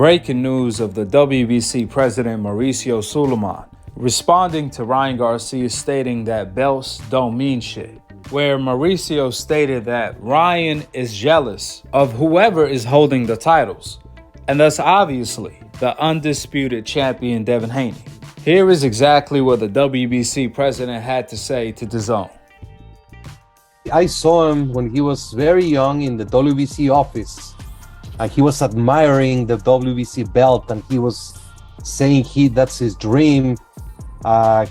breaking news of the WBC president Mauricio Sulaiman responding to Ryan Garcia stating that belts don't mean shit, where Mauricio stated that Ryan is jealous of whoever is holding the titles, and thus obviously the undisputed champion Devin Haney. Here is exactly what the WBC president had to say to DAZN. I saw him when he was very young in the WBC office. He was admiring the WBC belt, and he was saying that's his dream. I've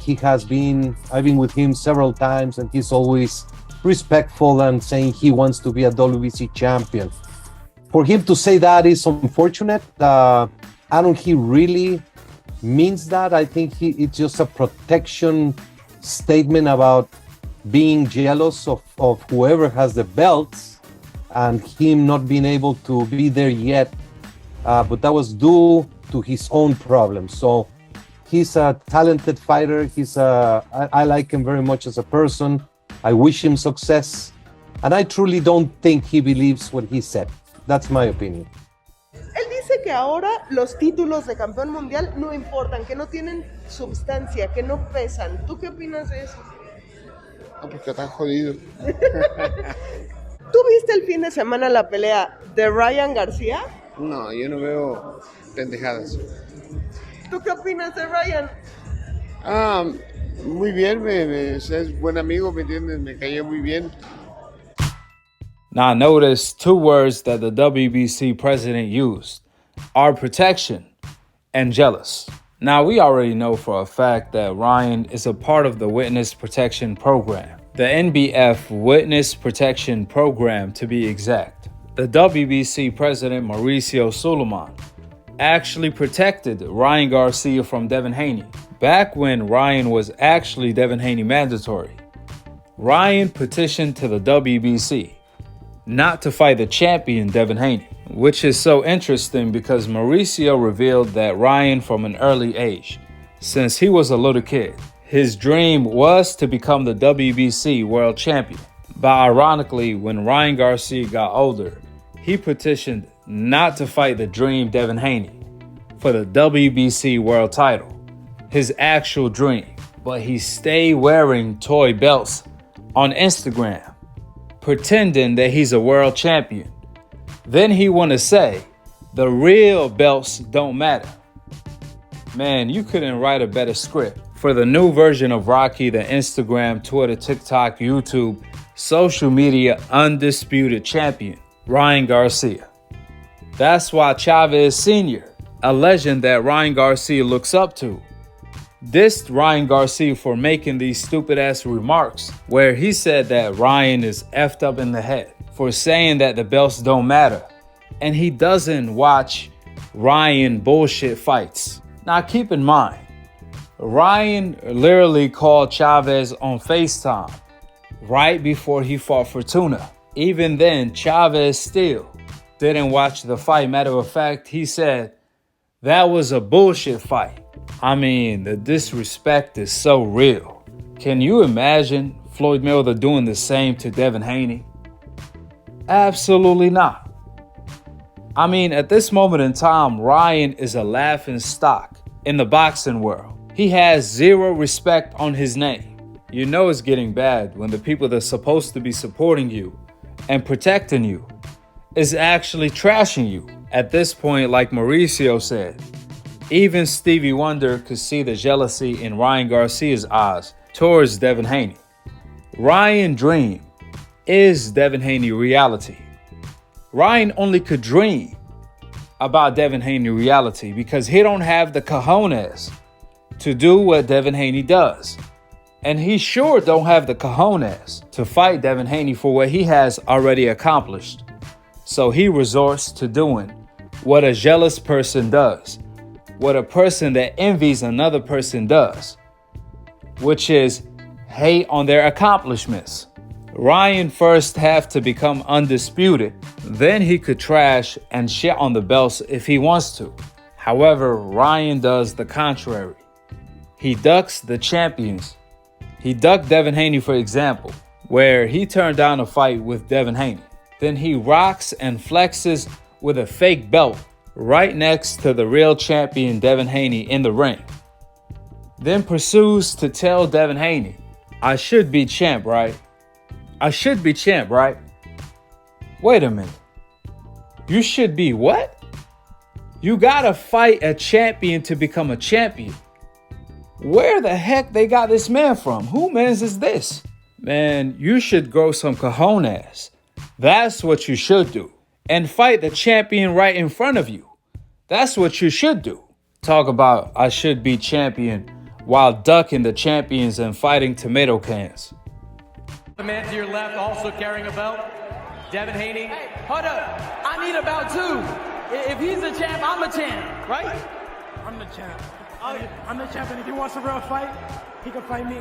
been with him several times, and he's always respectful and saying he wants to be a WBC champion. For him to say that is unfortunate. I don't think he really means that. I think it's just a protection statement about being jealous of whoever has the belts and him not being able to be there yet. But that was due to his own problems. So he's a talented fighter. I like him very much as a person. I wish him success. And I truly don't think he believes what he said. That's my opinion. Él dice que ahora los títulos de campeón mundial no importan, que no tienen sustancia, que no pesan. ¿Tú qué opinas de eso? No, porque están jodidos. ¿Tú viste el fin de semana la pelea de Ryan Garcia? No, yo no veo pendejadas. ¿Tú qué opinas de Ryan? Muy bien, es buen amigo, ¿me entiendes? Me cayó muy bien. Now notice two words that the WBC president used are protection and jealous. Now we already know for a fact that Ryan is a part of the Witness Protection Program, the NBF Witness Protection Program to be exact. The WBC president Mauricio Sulaiman actually protected Ryan Garcia from Devin Haney back when Ryan was actually Devin Haney mandatory. Ryan petitioned to the WBC not to fight the champion Devin Haney, which is so interesting because Mauricio revealed that Ryan from an early age, since he was a little kid, his dream was to become the WBC world champion. But ironically, when Ryan Garcia got older, he petitioned not to fight the dream Devin Haney for the WBC world title, his actual dream. But he stayed wearing toy belts on Instagram, pretending that he's a world champion. Then he want to say the real belts don't matter. Man, you couldn't write a better script for the new version of Rocky, the Instagram, Twitter, TikTok, YouTube, social media undisputed champion, Ryan Garcia. That's why Chavez Sr., a legend that Ryan Garcia looks up to, dissed Ryan Garcia for making these stupid-ass remarks where he said that Ryan is effed up in the head for saying that the belts don't matter, and he doesn't watch Ryan bullshit fights. Now keep in mind, Ryan literally called Chavez on FaceTime right before he fought Fortuna. Even then, Chavez still didn't watch the fight. Matter of fact, he said that was a bullshit fight. I mean, the disrespect is so real. Can you imagine Floyd Mayweather doing the same to Devin Haney? Absolutely not. I mean, at this moment in time, Ryan is a laughing stock in the boxing world. He has zero respect on his name. You know it's getting bad when the people that's supposed to be supporting you and protecting you is actually trashing you. At this point, like Mauricio said, even Stevie Wonder could see the jealousy in Ryan Garcia's eyes towards Devin Haney. Ryan dream is Devin Haney reality. Ryan only could dream about Devin Haney reality because he don't have the cojones to do what Devin Haney does. And he sure don't have the cojones to fight Devin Haney for what he has already accomplished. So he resorts to doing what a jealous person does, what a person that envies another person does, which is hate on their accomplishments. Ryan first have to become undisputed, then he could trash and shit on the belts if he wants to. However, Ryan does the contrary. He ducks the champions. He ducked Devin Haney, for example, where he turned down a fight with Devin Haney. Then he rocks and flexes with a fake belt right next to the real champion Devin Haney in the ring. Then pursues to tell Devin Haney, I should be champ, right? I should be champ, right? Wait a minute. You should be what? You gotta fight a champion to become a champion. Where the heck they got this man from? Who mans is this? Man, you should grow some cojones. That's what you should do. And fight the champion right in front of you. That's what you should do. Talk about I should be champion while ducking the champions and fighting tomato cans. The man to your left also carrying a belt, Devin Haney. Hey, hold up. I need a belt too. If he's a champ, I'm a champ, right? I'm the champ. I'm the champ, and if he wants a real fight, he can fight me.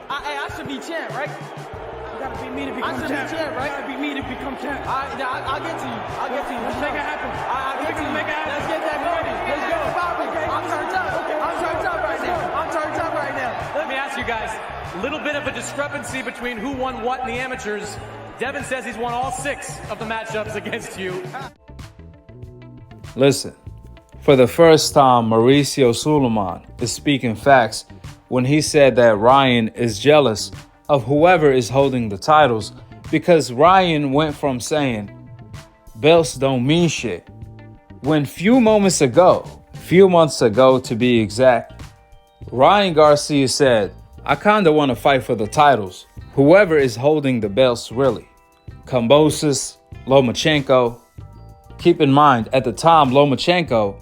I should be champ, right? You gotta beat me to become champ. I should be champ, right? You gotta beat me to become champ. I'll get to you. I'll get to you. Let's make it happen. I'll get to you. Make it happen. Let's get that money. Let's go. Okay. I'm turned up. Okay. I'm turned up right now. I'm turned up right now. Let me ask you guys, a little bit of a discrepancy between who won what in the amateurs. Devin says he's won all 6 of the matchups against you. Listen, for the first time, Mauricio Sulaiman is speaking facts when he said that Ryan is jealous of whoever is holding the titles because Ryan went from saying belts don't mean shit when few months ago to be exact, Ryan Garcia said, I kinda wanna fight for the titles, whoever is holding the belts really. Kambosos, Lomachenko. Keep in mind, at the time, Lomachenko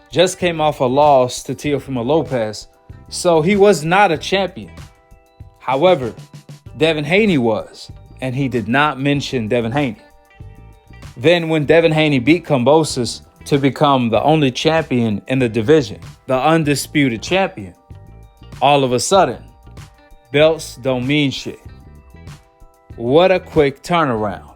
just came off a loss to Teofimo Lopez, so he was not a champion. However, Devin Haney was, and he did not mention Devin Haney. Then when Devin Haney beat Kambosos to become the only champion in the division, the undisputed champion, all of a sudden, belts don't mean shit. What a quick turnaround.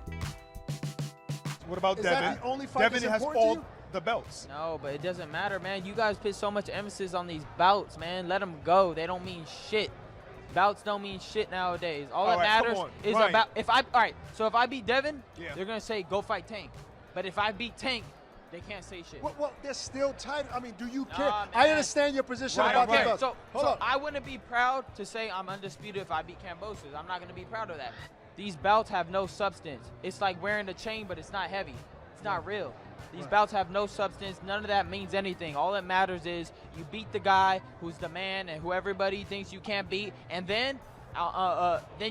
What about Is Devin? that the only fight Devin that's has important all to you? the belts. No, but it doesn't matter, man. You guys put so much emphasis on these bouts, man. Let them go. They don't mean shit. Bouts don't mean shit nowadays. All that matters is Ryan. about if I beat Devin, Yeah. they're gonna say go fight Tank. But if I beat Tank, they can't say shit. Well, they're still tight. I mean, do you care? Nah, I man. understand your position I about don't care. the belt. So Hold on. I wouldn't be proud to say I'm undisputed if I beat Kambosos. I'm not gonna be proud of that. These belts have no substance. It's like wearing a chain, but it's not heavy. It's not real. These belts have no substance. None of that means anything. All that matters is you beat the guy who's the man and who everybody thinks you can't beat, and then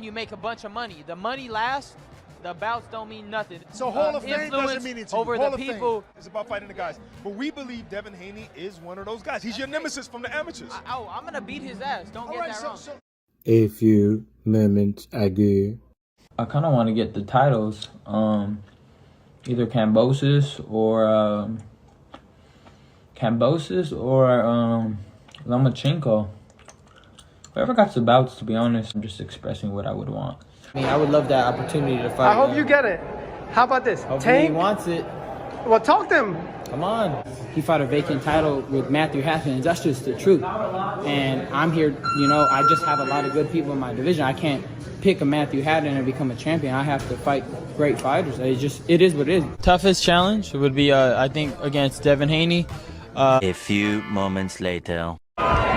you make a bunch of money. The money lasts. The bouts don't mean nothing. So Hall of Fame doesn't Influence mean anything to you. over Hall the of Fame people. is about fighting the guys. But we believe Devin Haney is one of those guys. He's your nemesis from the amateurs. I'm gonna beat his ass. Don't All get right, that wrong. A few moments ago. I kind of want to get the titles, either Kambosos or Lomachenko. Whoever got the bouts, to be honest, I'm just expressing what I would want. I mean, I would love that opportunity to fight. I hope you get it. How about this? Hopefully he Tank? wants it. Well, talk to him. Come on. He fought a vacant title with Matthew Haskins. That's just the truth. And I'm here, I just have a lot of good people in my division. I can't pick a Matthew Haddon and become a champion. I have to fight great fighters. It is what it is. Toughest challenge would be, I think, against Devin Haney. A few moments later. I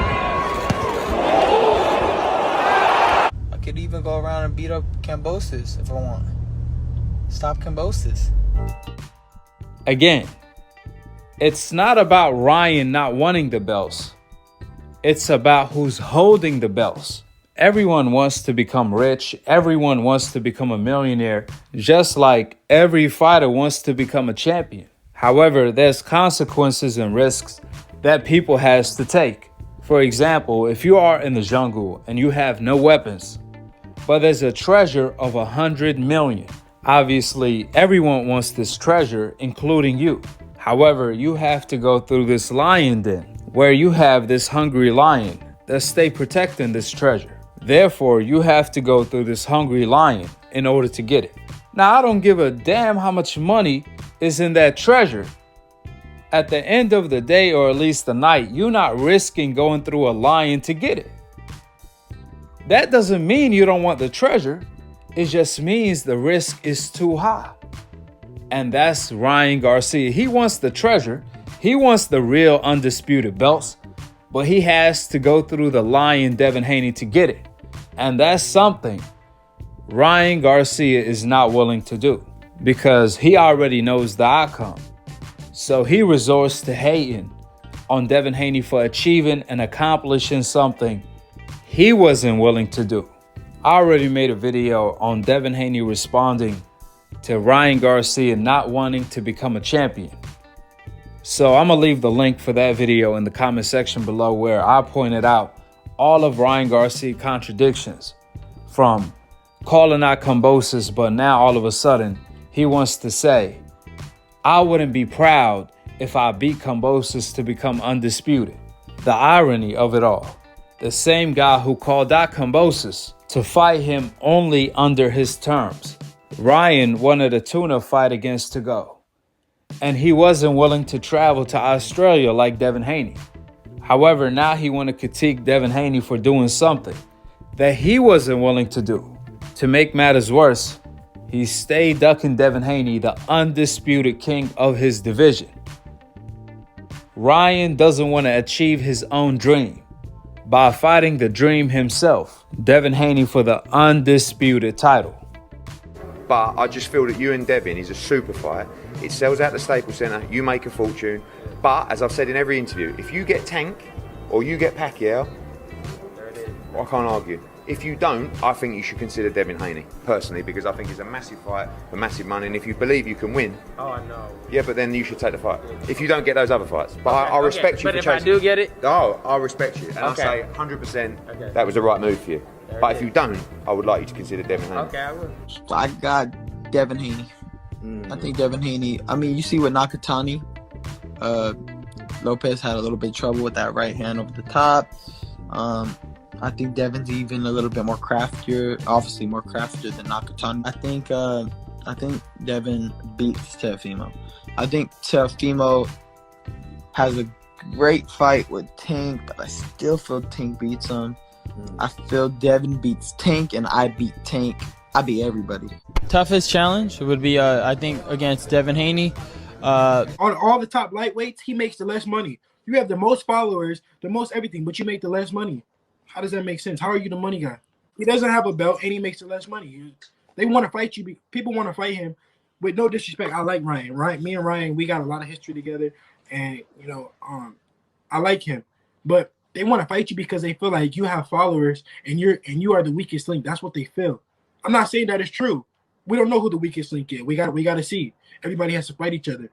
could even go around and beat up Kambosos if I want. Stop Kambosos. Again, it's not about Ryan not wanting the belts. It's about who's holding the belts. Everyone wants to become rich. Everyone wants to become a millionaire, just like every fighter wants to become a champion. However, there's consequences and risks that people has to take. For example, if you are in the jungle and you have no weapons, but there's a treasure of 100 million. Obviously, everyone wants this treasure, including you. However, you have to go through this lion den, where you have this hungry lion that stay protecting this treasure. Therefore, you have to go through this hungry lion in order to get it. Now, I don't give a damn how much money is in that treasure. At the end of the day, or at least the night, you're not risking going through a lion to get it. That doesn't mean you don't want the treasure. It just means the risk is too high. And that's Ryan Garcia. He wants the treasure. He wants the real undisputed belts, but he has to go through the lion Devin Haney to get it. And that's something Ryan Garcia is not willing to do because he already knows the outcome. So he resorts to hating on Devin Haney for achieving and accomplishing something he wasn't willing to do. I already made a video on Devin Haney responding to Ryan Garcia not wanting to become a champion. So I'm going to leave the link for that video in the comment section below, where I pointed out all of Ryan Garcia's contradictions, from calling out Kambosos, but now all of a sudden he wants to say, I wouldn't be proud if I beat Kambosos to become undisputed. The irony of it all. The same guy who called out Kambosos to fight him only under his terms. Ryan wanted a tuna fight against To Go, and he wasn't willing to travel to Australia like Devin Haney. However, now he want to critique Devin Haney for doing something that he wasn't willing to do. To make matters worse, he stayed ducking Devin Haney, the undisputed king of his division. Ryan doesn't want to achieve his own dream by fighting the dream himself, Devin Haney, for the undisputed title. But I just feel that you and Devin is a super fight. It sells out the Staples Center, you make a fortune. But as I've said in every interview, if you get Tank or you get Pacquiao, I can't argue. If you don't, I think you should consider Devin Haney, personally, because I think it's a massive fight for massive money, and if you believe you can win, yeah, but then you should take the fight. If you don't get those other fights. But I respect you for chasing. But if I do get it? Oh, I respect you, and I say 100% that was the right move for you. But if you don't, I would like you to consider Devin Haney. Okay, I will. I got Devin Haney. I think Devin Haney, I mean, you see with Nakatani, Lopez had a little bit of trouble with that right hand over the top. I think Devin's even a little bit more craftier, obviously more craftier than Nakatani. I think Devin beats Teofimo. I think Teofimo has a great fight with Tank, but I still feel Tank beats him. I feel Devin beats Tank, and I beat Tank. I beat everybody. Toughest challenge would be, I think, against Devin Haney. On all the top lightweights, he makes the less money. You have the most followers, the most everything, but you make the less money. How does that make sense? How are you the money guy? He doesn't have a belt, and he makes the less money. They want to fight you. People want to fight him. With no disrespect, I like Ryan. Right? Me and Ryan, we got a lot of history together, and I like him. But they want to fight you because they feel like you have followers, and you are the weakest link. That's what they feel. I'm not saying that is true. We don't know who the weakest link is. We got to see. Everybody has to fight each other.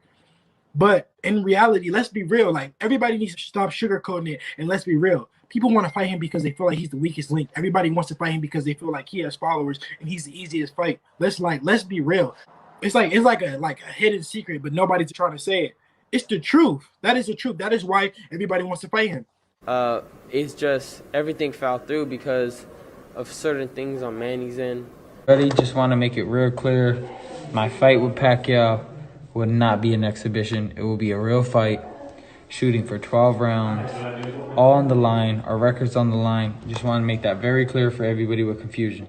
But in reality, let's be real. Like, everybody needs to stop sugarcoating it, and let's be real. People want to fight him because they feel like he's the weakest link. Everybody wants to fight him because they feel like he has followers and he's the easiest fight. Let's be real. It's like a hidden secret, but nobody's trying to say it. It's the truth. That is the truth. That is why everybody wants to fight him. It's just everything fell through because of certain things on Manny's end. Just want to make it real clear. My fight with Pacquiao would not be an exhibition. It will be a real fight, shooting for 12 rounds, all on the line, our records on the line. Just want to make that very clear for everybody with confusion.